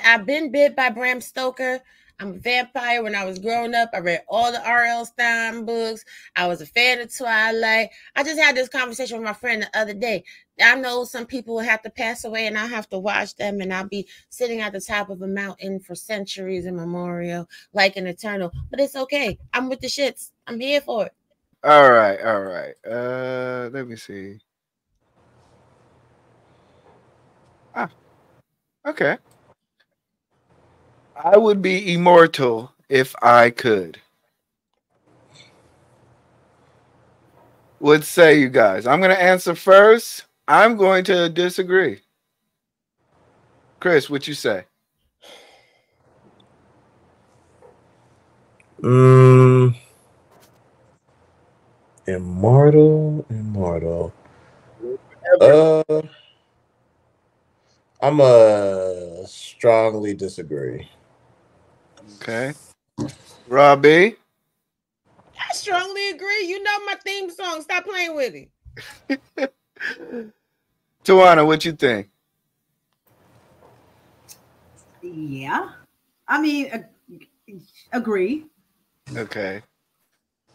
I've been bit by Bram Stoker. I'm a vampire. When I was growing up, I read all the R.L. Stein books. I was a fan of Twilight. I just had this conversation with my friend the other day. I know some people will have to pass away and I'll have to watch them, and I'll be sitting at the top of a mountain for centuries immemorial, like an eternal. But it's okay. I'm with the shits. I'm here for it. All right, all right. Let me see. Ah, okay. I would be immortal if I could. What say you guys? I'm going to answer first. I'm going to disagree. Chris, what you say? Immortal. Uh, I'm a strongly disagree. Okay. Robbie? I strongly agree. You know my theme song. Stop playing with it. Tawana, what you think? Yeah. I mean, agree. Okay.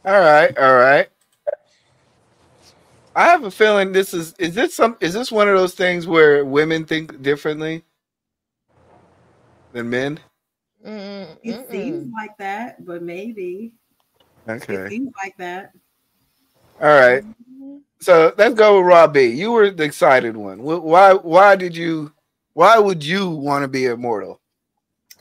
All right, all right. I have a feeling this is this one of those things where women think differently than men? It seems like that, but maybe. Okay. It seems like that. All right. So let's go with Rob B. You were the excited one. Why would you want to be immortal?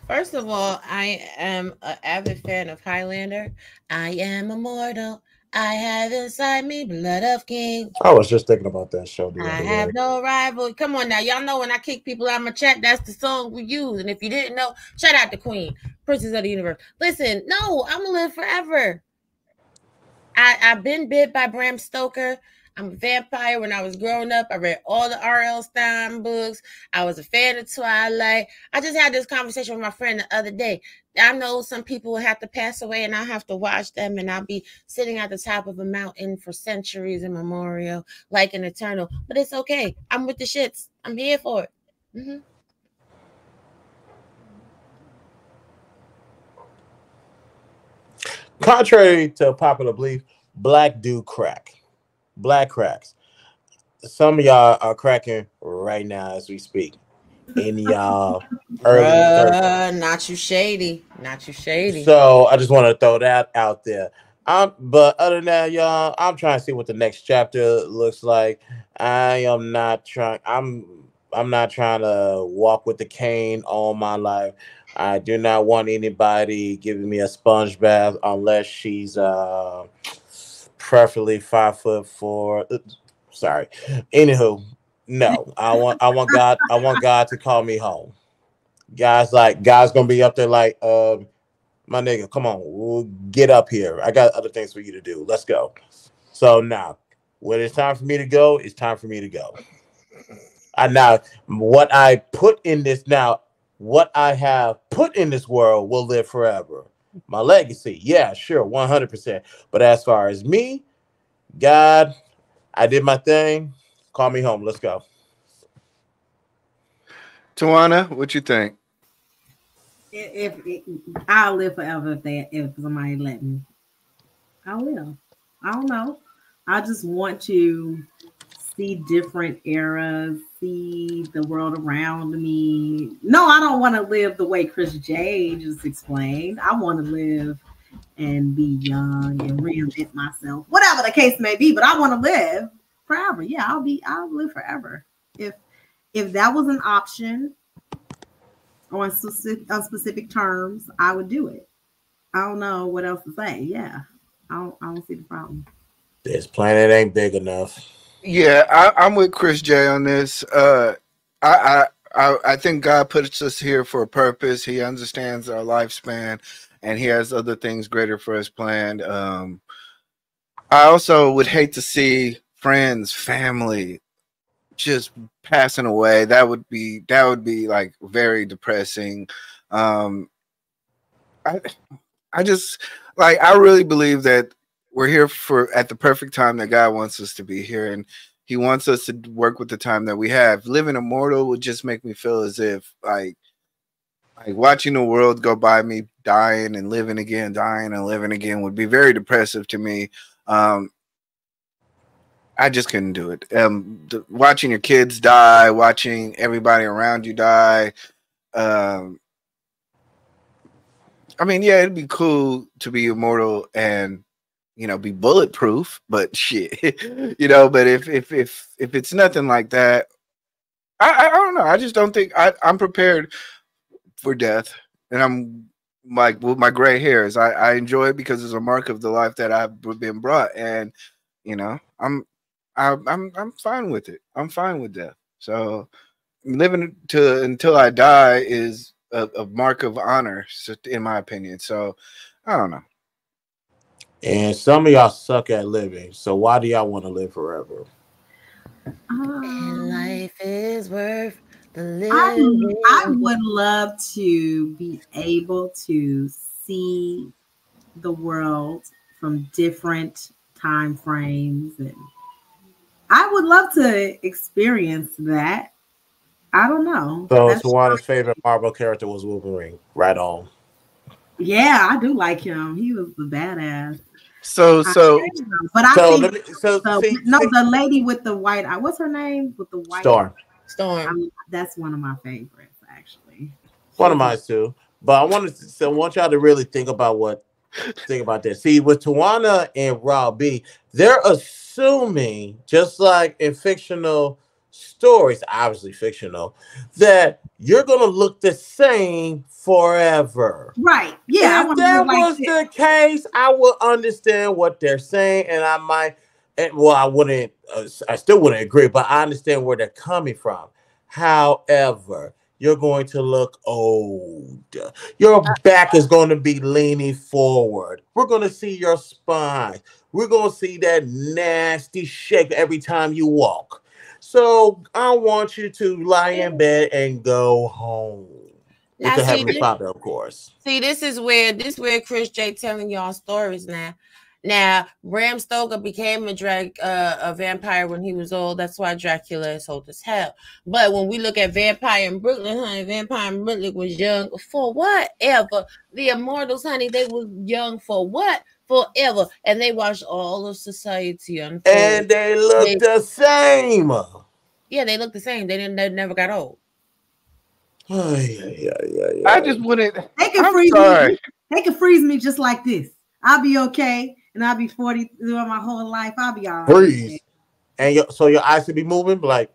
First of all, I am an avid fan of Highlander. I am immortal. I have inside me blood of kings. I was just thinking about that show the I other have day. no rival. Come on now. Y'all know when I kick people out of my chat, that's the song we use. And if you didn't know, shout out to Queen, Princess of the Universe. Listen, no, I'm going to live forever. I've been bit by Bram Stoker. I'm a vampire. When I was growing up, I read all the R.L. Stein books. I was a fan of Twilight. I just had this conversation with my friend the other day. I know some people will have to pass away and I'll have to watch them, and I'll be sitting at the top of a mountain for centuries immemorial, like an eternal. But it's okay. I'm with the shits. I'm here for it. Mm-hmm. Contrary to popular belief, black do crack. Black cracks. Some of y'all are cracking right now as we speak. In y'all early 30s. Not you shady. Not you shady. So I just want to throw that out there. But other than that, y'all, I'm trying to see what the next chapter looks like. I am not trying. I'm not trying to walk with the cane all my life. I do not want anybody giving me a sponge bath unless she's preferably 5'4". Sorry. Anywho, no. I want God to call me home. God's gonna be up there like my nigga, come on, we'll get up here. I got other things for you to do. Let's go. So now, when it's time for me to go, it's time for me to go. Now what I put in this now, what I have put in this world will live forever. My legacy, yeah, sure, 100%. But as far as me, God, I did my thing. Call me home. Let's go. Tawana, what you think? If I'll live forever if somebody let me, I will. I don't know. I just want to see different eras, see the world around me. No, I don't want to live the way Chris J just explained. I want to live and be young and reinvent myself, whatever the case may be. But I want to live forever. Yeah, I'll live forever. If that was an option on specific terms, I would do it. I don't know what else to say. Yeah, I don't see the problem. This planet ain't big enough. Yeah, I'm with Chris J on this. I think God puts us here for a purpose. He understands our lifespan, and He has other things greater for us planned. I also would hate to see friends, family, just passing away. That would be like very depressing. I just I really believe that we're here at the perfect time that God wants us to be here, and He wants us to work with the time that we have. Living immortal would just make me feel as if Like watching the world go by me, dying and living again, dying and living again would be very depressive to me. I just couldn't do it. Watching your kids die, watching everybody around you die. I mean, yeah, it'd be cool to be immortal and be bulletproof, but shit, But if it's nothing like that, I don't know. I just don't think I'm prepared for death, and I'm like with my gray hairs. I enjoy it because it's a mark of the life that I've been brought, and I'm fine with it. I'm fine with death. So living until I die is a mark of honor, in my opinion. So I don't know. And some of y'all suck at living. So why do y'all want to live forever? And life is worth the living. I would love to be able to see the world from different time frames, and I would love to experience that. I don't know. So Tawana's favorite Marvel character was Wolverine. Right on. Yeah, I do like him. He was the badass. The lady with the white eye. What's her name? With the white Storm. That's one of my favorites, actually. One of mine too. But I want y'all to really think about this. See, with Tawana and Robbie, they're assuming, just like in fictional stories, obviously fictional, that you're gonna look the same forever. Right. Yeah. If that was the case, I would understand what they're saying, and I might. I wouldn't. I still wouldn't agree, but I understand where they're coming from. However, you're going to look old. Your back is going to be leaning forward. We're going to see your spine. We're going to see that nasty shake every time you walk. So I want you to lie in bed and go home. With the Heavenly Father, of course. See, this is where Chris J telling y'all stories now. Now, Bram Stoker became a vampire when he was old. That's why Dracula is old as hell. But when we look at Vampire in Brooklyn, honey, Vampire in Brooklyn was young for whatever. The Immortals, honey, they was young for what? Forever. And they watched all of society unfold. And they look the same. Yeah, they look the same. They never got old. I just wouldn't. They can freeze me. They can freeze me just like this. I'll be okay, and I'll be 40 throughout my whole life. I'll be all right. Freeze, and so your eyes will be moving, like.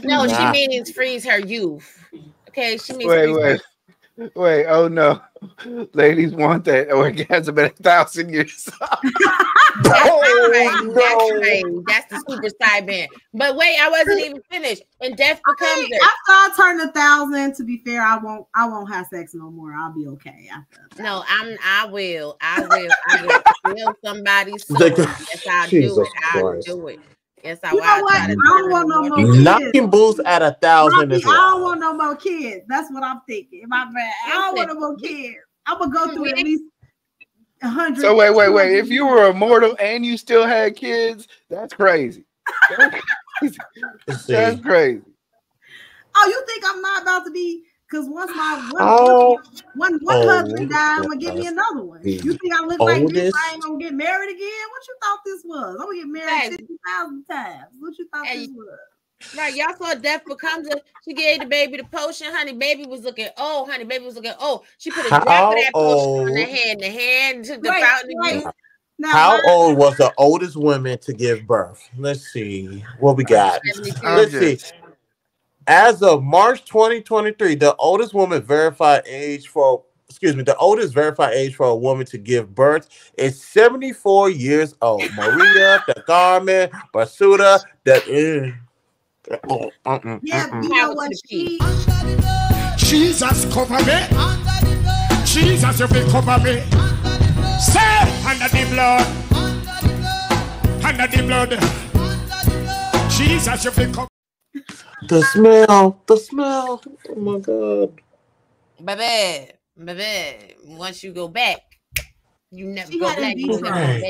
No, she means freeze her youth. Okay, she means wait. Oh no, ladies want that orgasm at 1,000 years. That's right. That's the super side band. But wait, I wasn't even finished. And death becomes it. After I turn 1,000, to be fair, I won't have sex no more. I'll be okay after. No, I will kill somebody's soul. Yes, I'll do it. Yes, I will. You know what? I don't want no more kids. Knocking boots at 1,000 is I don't want no more kids. That's what I'm thinking. My bad. I don't want no more kids. I'm gonna go through at least 100. So wait. If you were immortal and you still had kids, that's crazy. That's crazy. Oh, you think I'm not about to be? Because once one husband died, I'm gonna give me another one. You think I look like this? I ain't gonna get married again? What you thought this was? I'm gonna get married 50,000 times. What you thought this was? Right, y'all saw Death Becomes Her. She gave the baby the potion, honey. Baby was looking old, honey. Baby was looking old. She put a drop of that potion on the hand. The hand took the fountain. How old was the oldest woman to give birth? Let's see what we got. Let's see. As of March 2023, the oldest verified age for a woman to give birth is 74 years old. Maria the Carmen Basuda you know what? Jesus cover me. Jesus, you will cover me. Say under the blood. Under the blood. Jesus, you will cover. The smell. Oh my God. Baby. Once you go back, you never go back.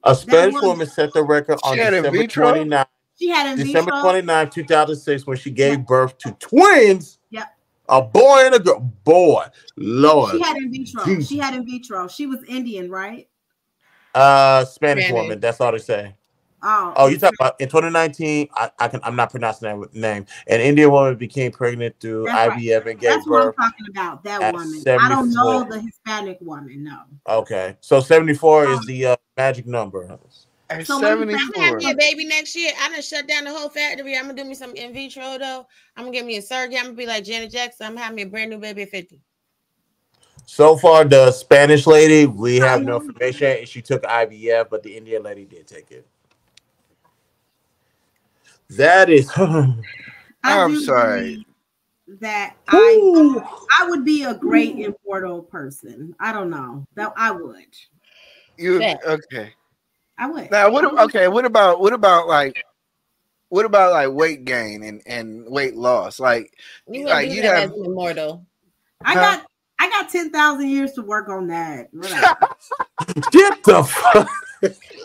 A Spanish woman set the record on December 29th. She had December 29th, 2006, when she gave birth to twins. Yep. A boy and a girl. Boy, Lord. She had in vitro. She had in vitro. She was Indian, right? Spanish woman. That's all they say. Oh, you talking about in 2019? I'm not pronouncing that name. An Indian woman became pregnant through IVF and gave That's birth. what I'm talking about. That woman. 74. I don't know the Hispanic woman. No. Okay, so 74 is the magic number. So 74. I'm gonna have me a baby next year. I done shut down the whole factory. I'm gonna do me some in vitro though. I'm gonna get me a surrogate. I'm gonna be like Janet Jackson. I'm having me a brand new baby at 50. So far, the Spanish lady, we have no information. She took IVF, but the Indian lady did take it. That is. I'm sorry. That I would be a great Immortal person. I don't know. That I would. Okay? I would. Now, what about like weight gain and weight loss? Like, you'd have as an Immortal. I got 10,000 years to work on that. Get the fuck.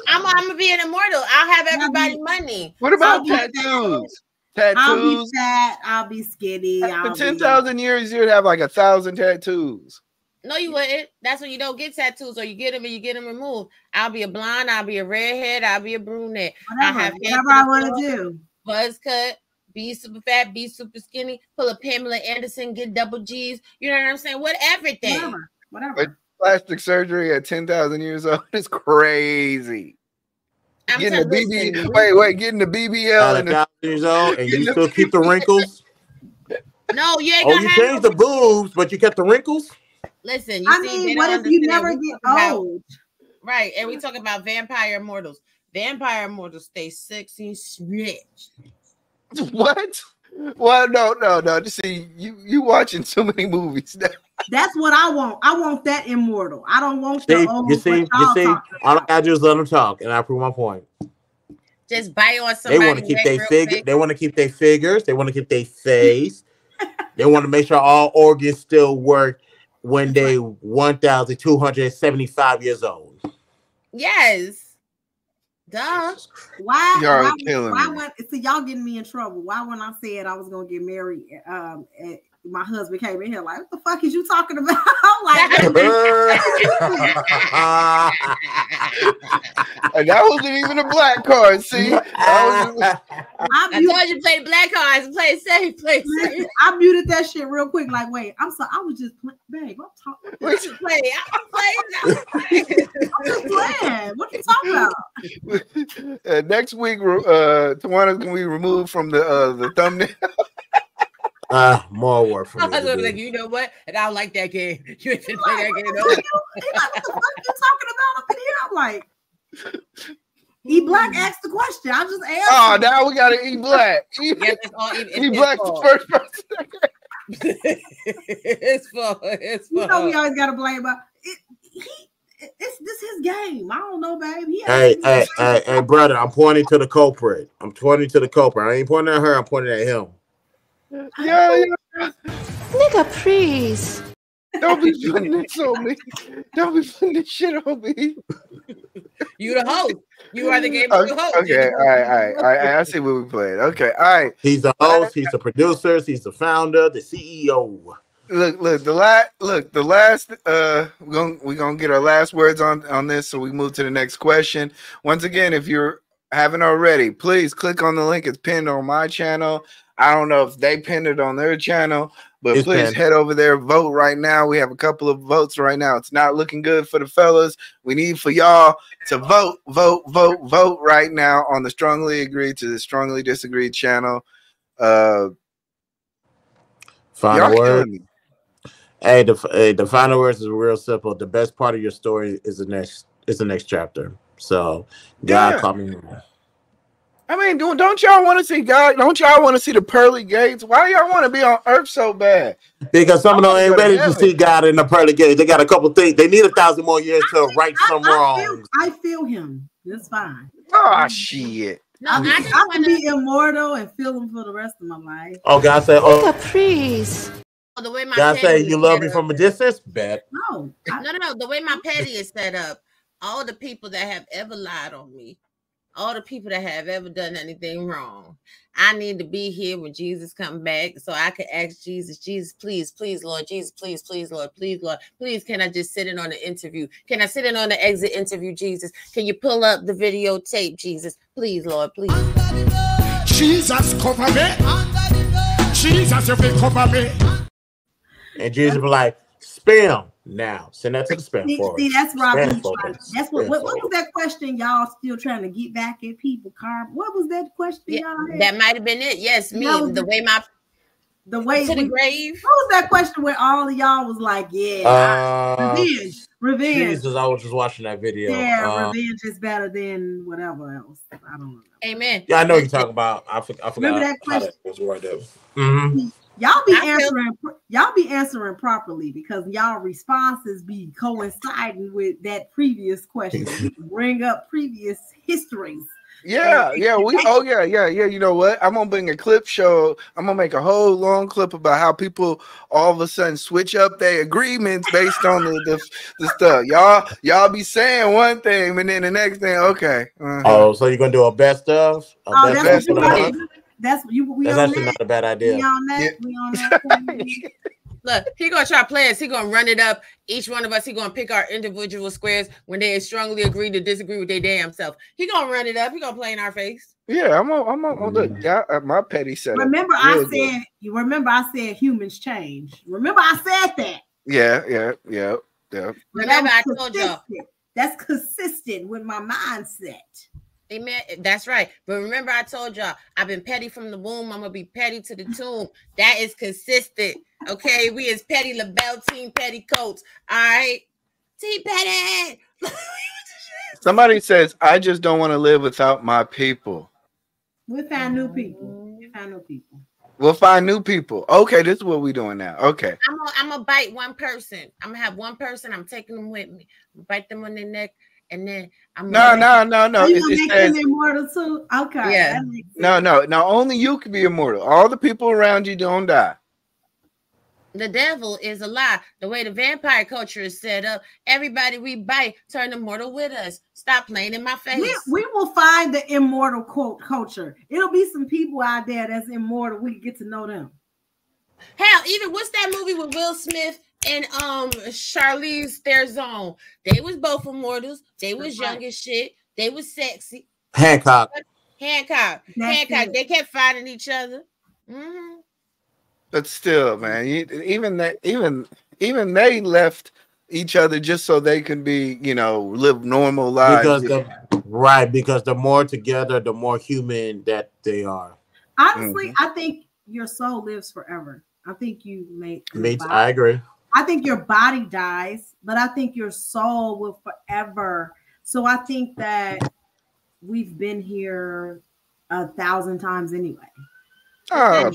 I'm gonna be an Immortal. I'll have everybody money. What about tattoos? I'll be fat. I'll be skinny. For 10,000 years, you'd have like 1,000 tattoos. No, you wouldn't. That's when you don't get tattoos, or you get them and you get them removed. I'll be a blonde. I'll be a redhead. I'll be a brunette. Whatever I want to do. Buzz cut. Be super fat. Be super skinny. Pull a Pamela Anderson. Get double G's. You know what I'm saying? Everything. Whatever. But plastic surgery at 10,000 years old is crazy. Getting the BBL at 1,000 years old, and you still keep the wrinkles. No, you ain't gonna you changed the boobs, but you kept the wrinkles. Listen, what if you never get old? Right, and we talk about vampire immortals. Vampire immortals stay sexy, rich. What? Well, no. See, you watching too many movies now. That's what I want. I want that Immortal. I don't want the old. You see, all I gotta do is let them talk, and I prove my point. Just buy on somebody. They want to keep their figure. They want to keep their figures. They want to keep their face. They want to make sure all organs still work when they 1,275 years old. Yes. Duh. Why? Y'all killing me. See, y'all getting me in trouble. Why when I said I was gonna get married, my husband came in here like, what the fuck is you talking about? And that wasn't even a black card. See, I told you play the black cards. Play it safe. Play it safe. I muted that shit real quick. Like, wait, I'm sorry. I was just playing. Babe, I'm talking. I'm just playing. I'm just playing. What you talking about? Next week, Tawana's gonna be removed from the thumbnail. More work for me. I was like, you know what? And I don't like that game. You ain't play that game. He's like, what the fuck you talking about up in here? I'm like, E Black asked the question. I just asked. Oh, now we gotta E Black. E Black's the first person. It's fun. You know we always gotta blame about this his game. I don't know, babe. Hey, brother, I'm pointing to the culprit. I ain't pointing at her. I'm pointing at him. Yeah. Nigga, please. Don't be putting this on me. Don't be putting this shit on me. You the host. You are the game host. Okay, all right. I see what we played. Okay, all right. He's the host. He's the producer. He's the founder. The CEO. Look. The last. We're gonna get our last words on this, so we move to the next question. Once again, if you haven't already, please click on the link. It's pinned on my channel. I don't know if they pinned it on their channel, but please head over there, vote right now. We have a couple of votes right now. It's not looking good for the fellas. We need for y'all to vote right now on the Strongly Agreed to the Strongly Disagreed channel. Final word. Hey, the final words is real simple. The best part of your story is the next chapter. So God called me. I mean, don't y'all want to see God? Don't y'all want to see the pearly gates? Why do y'all want to be on Earth so bad? Because some of them ain't ready to see God in the pearly gates. They got a couple things. They need 1,000 more years to right some wrongs. I feel him. That's fine. Oh, shit. No, I can be immortal and feel him for the rest of my life. Oh, God said, please. The way my God said, you love me from a distance? Bet. No. The way my petty is set up, all the people that have ever lied on me all the people that have ever done anything wrong. I need to be here when Jesus come back so I can ask Jesus, Jesus, please, please, Lord, Jesus, please, please, Lord, please, can I just sit in on the interview? Can I sit in on the exit interview, Jesus? Can you pull up the videotape, Jesus? Please, Lord, please. Jesus, cover me. Jesus, you will cover me. And Jesus be like, spam now. Send that to the spam folder. See, that's where I be Spam trying. folder. That's what was that question y'all still trying to get back at people, Carb? What was that question y'all had? That might have been it. Yes, me. The way to the grave. What was that question where all of y'all was like, yeah, revenge. Jesus, I was just watching that video. Yeah, revenge is better than whatever else. I don't know. Amen. Yeah, I know what you're talking about. I forgot. Remember that question? That was right there. Mm-hmm. Y'all be answering properly because y'all responses be coinciding with that previous question. Bring up previous histories. Yeah. You know what? I'm gonna bring a clip show. I'm gonna make a whole long clip about how people all of a sudden switch up their agreements based on the stuff. Y'all be saying one thing, and then the next thing, okay. Oh, so you're gonna do a best of? That's what That's actually not a bad idea. We on that. Look, he gonna try to play us. He gonna run it up. Each one of us, he gonna pick our individual squares when they strongly agree to disagree with their damn self. He gonna run it up. He gonna play in our face. Yeah, I'm on look. My petty setup. Remember, I said humans change. Remember, I said that. Yeah. Remember, I told y'all that's consistent with my mindset. Amen. That's right. But remember, I told y'all I've been petty from the womb. I'm gonna be petty to the tomb. That is consistent. Okay, we is Petty LaBelle, Team Petticoats. All right, Team Petty. Somebody says, "I just don't want to live without my people." We'll find new people. We'll find new people. Okay, this is what we're doing now. Okay, I'm gonna bite one person. I'm gonna have one person. I'm taking them with me. Bite them on their neck. And then I'm no. You gonna make them immortal too? Okay. Yeah. No. Only you can be immortal. All the people around you don't die. The devil is a lie. The way the vampire culture is set up, everybody we bite turn immortal with us. Stop playing in my face. We will find the immortal quote culture. It'll be some people out there that's immortal. We can get to know them. Hell, even what's that movie with Will Smith and Charlize Theron? They was both immortals. They was young as shit. They was sexy. Hancock. They kept finding each other. Mm-hmm. But still, man, even they left each other just so they can be, live normal lives. Because the more together, the more human that they are. Honestly, I think your soul lives forever. I think you I agree. I think your body dies, but I think your soul will forever. So I think that we've been here 1,000 times anyway. Oh,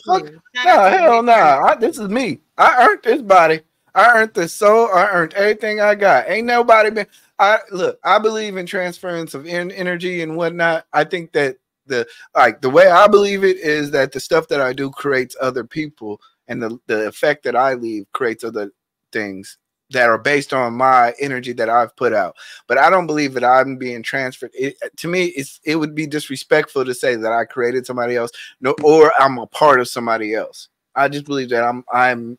hell no. This is me. I earned this body. I earned this soul. I earned everything I got. Ain't nobody been. I believe in transference of energy and whatnot. I think that the way I believe it is that the stuff that I do creates other people, and the effect that I leave creates other things that are based on my energy that I've put out. But I don't believe that I'm being transferred. To me, it would be disrespectful to say that I created somebody else, or I'm a part of somebody else. I just believe that I am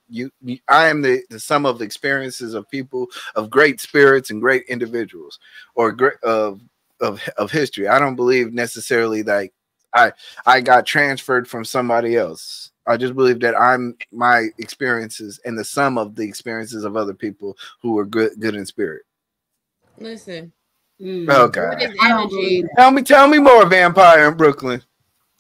the sum of the experiences of people, of great spirits and great individuals, or great of history. I don't believe necessarily that I got transferred from somebody else. I just believe that I'm my experiences and the sum of the experiences of other people who are good in spirit. Listen. Okay. Tell me more, Vampire in Brooklyn.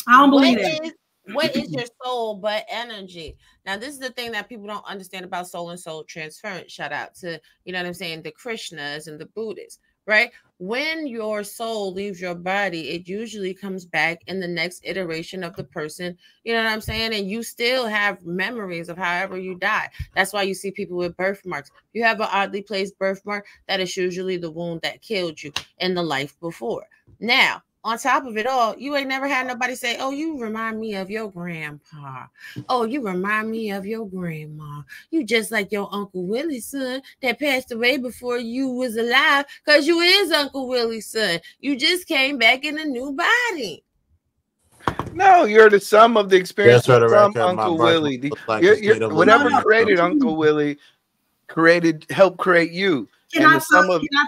I don't believe it. What is your soul but energy? Now, this is the thing that people don't understand about soul and soul transference. Shout out to, you know what I'm saying, the Krishnas and the Buddhists, right? When your soul leaves your body, it usually comes back in the next iteration of the person, you know what I'm saying? And you still have memories of however you die. That's why you see people with birthmarks. You have an oddly placed birthmark, that is usually the wound that killed you in the life before. Now, on top of it all, you ain't never had nobody say, oh, you remind me of your grandpa. Oh, you remind me of your grandma. You just like your Uncle Willie's son that passed away before you was alive, because you is Uncle Willie's son. You just came back in a new body. No, you're the sum of the experiences Just for the from record, my Uncle birth Willie. looks like the state of Whatever Louisiana. created Uncle Willie helped create you. Can I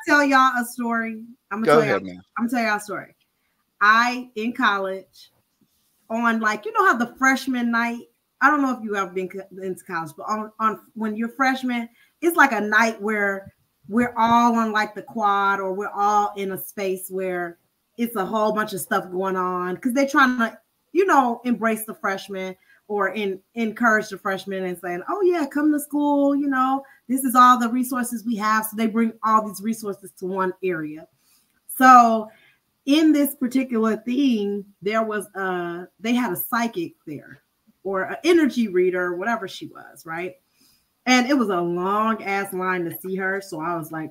tell y'all a story? Go ahead, man. I'm gonna tell y'all a story. I, in college, on like, you know how the freshman night, I don't know if you ever been into college, but on when you're freshman, it's like a night where we're all on like the quad, or we're all in a space where it's a whole bunch of stuff going on because they're trying to, you know, embrace the freshmen or encourage the freshmen and saying, oh yeah, come to school, you know, this is all the resources we have. So they bring all these resources to one area. So in this particular thing, there was they had a psychic there, or an energy reader, or whatever she was, right? And it was a long ass line to see her. So I was like,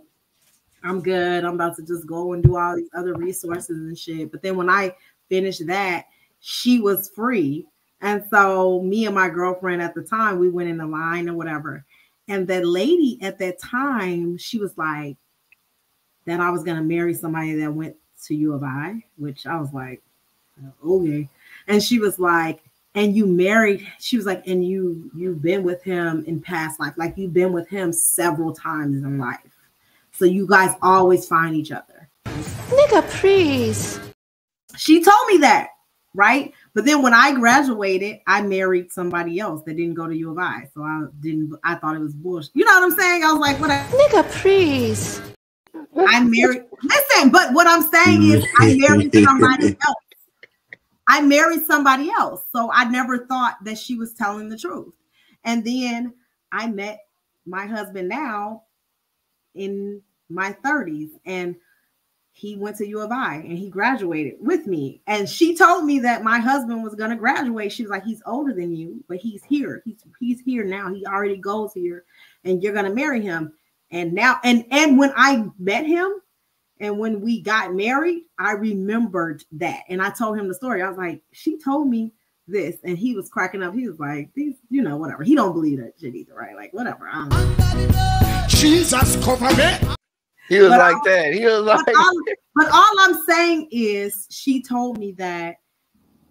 I'm good. I'm about to just go and do all these other resources and shit. But then when I finished that, she was free. And so me and my girlfriend at the time, we went in the line or whatever. And that lady at that time, she was like, that I was going to marry somebody that went to U of I, which I was like, okay. And she was like, and you married, she was like, and you've been with him in past life, like you've been with him several times in life. So you guys always find each other. Nigga, please. She told me that, right? But then when I graduated, I married somebody else that didn't go to U of I. So I thought it was bullshit. You know what I'm saying? I was like, whatever. Nigga, please. I married, listen, but what I'm saying is I married somebody else. I married somebody else. So I never thought that she was telling the truth. And then I met my husband now in my 30s, and he went to U of I and he graduated with me. And she told me that my husband was going to graduate. She was like, he's older than you, but he's here. He's here now. He already goes here, and you're going to marry him. And now, and when I met him and when we got married, I remembered that. And I told him the story. I was like, she told me this. And he was cracking up. He was like, these, you know, whatever. He don't believe that shit either, right? Like, whatever. I don't know. Jesus, cover me. He was like that. He was like, but all I'm saying is she told me that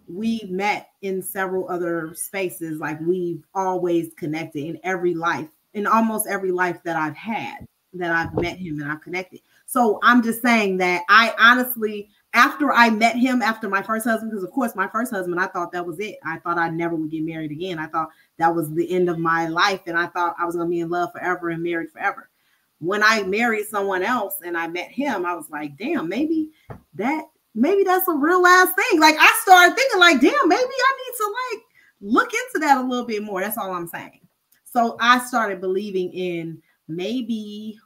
we met in several other spaces. Like we've always connected in every life, in almost every life that I've had, that I've met him and I've connected. So I'm just saying that I honestly, after I met him, after my first husband, because of course my first husband, I thought that was it. I thought I never would get married again. I thought that was the end of my life. And I thought I was going to be in love forever and married forever. When I married someone else and I met him, I was like, damn, maybe that's a real ass thing. Like I started thinking like, damn, maybe I need to like look into that a little bit more. That's all I'm saying. So I started believing in maybe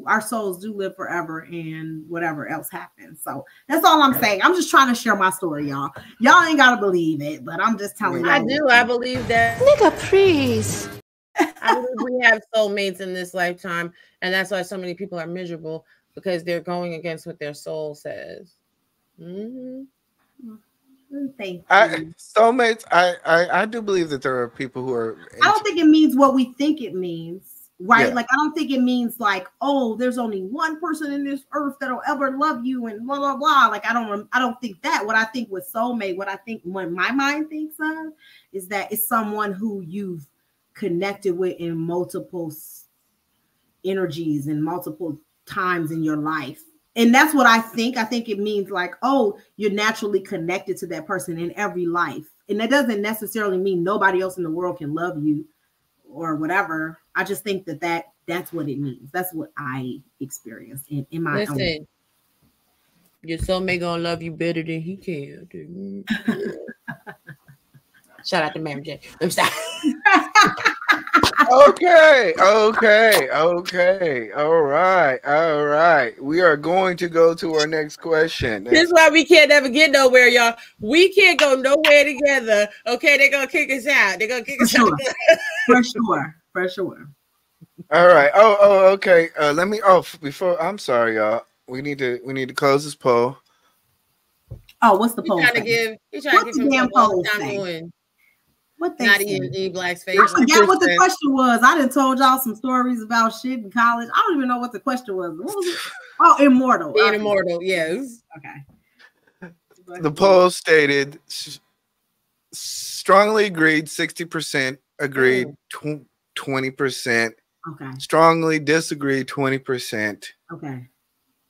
our souls do live forever and whatever else happens. So that's all I'm saying. I'm just trying to share my story, y'all. Y'all ain't got to believe it, but I'm just telling you. I do. I believe that. Nigga, please. I believe we have soulmates in this lifetime. And that's why so many people are miserable, because they're going against what their soul says. Mm-hmm. Thank you. Soulmates, I do believe that there are people who are. I don't think it means what we think it means, right? Yeah. Like, I don't think it means like, oh, there's only one person in this earth that'll ever love you and blah, blah, blah. Like, I don't think that. What I think with soulmate, what my mind thinks of is that it's someone who you've connected with in multiple energies and multiple times in your life. And that's what I think. I think it means like, oh, you're naturally connected to that person in every life. And that doesn't necessarily mean nobody else in the world can love you or whatever. I just think that's what it means. That's what I experienced in my own. Your soulmate gonna love you better than he can. Shout out to Mary J. I'm sorry. Okay. All right. We are going to go to our next question. This is why we can't ever get nowhere, y'all. We can't go nowhere together. Okay, they're gonna kick us out. They're gonna kick us out. For sure. All right. Okay. I'm sorry, y'all. We need to close this poll. Oh, what's the He's poll? trying to give himself all the time to win. What they Not say? in E Black's favor. I forgot what the question was. I done told y'all some stories about shit in college. I don't even know what the question was. What was it? Oh, Immortal. Being immortal, yes. Okay. The poll stated strongly agreed 60%, agreed 20%. Okay. Strongly disagreed 20%. Okay.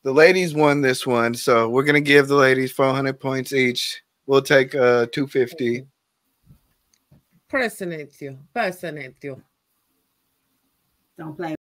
The ladies won this one, so we're gonna give the ladies 400 points each. We'll take 250. Personetio. Don't play.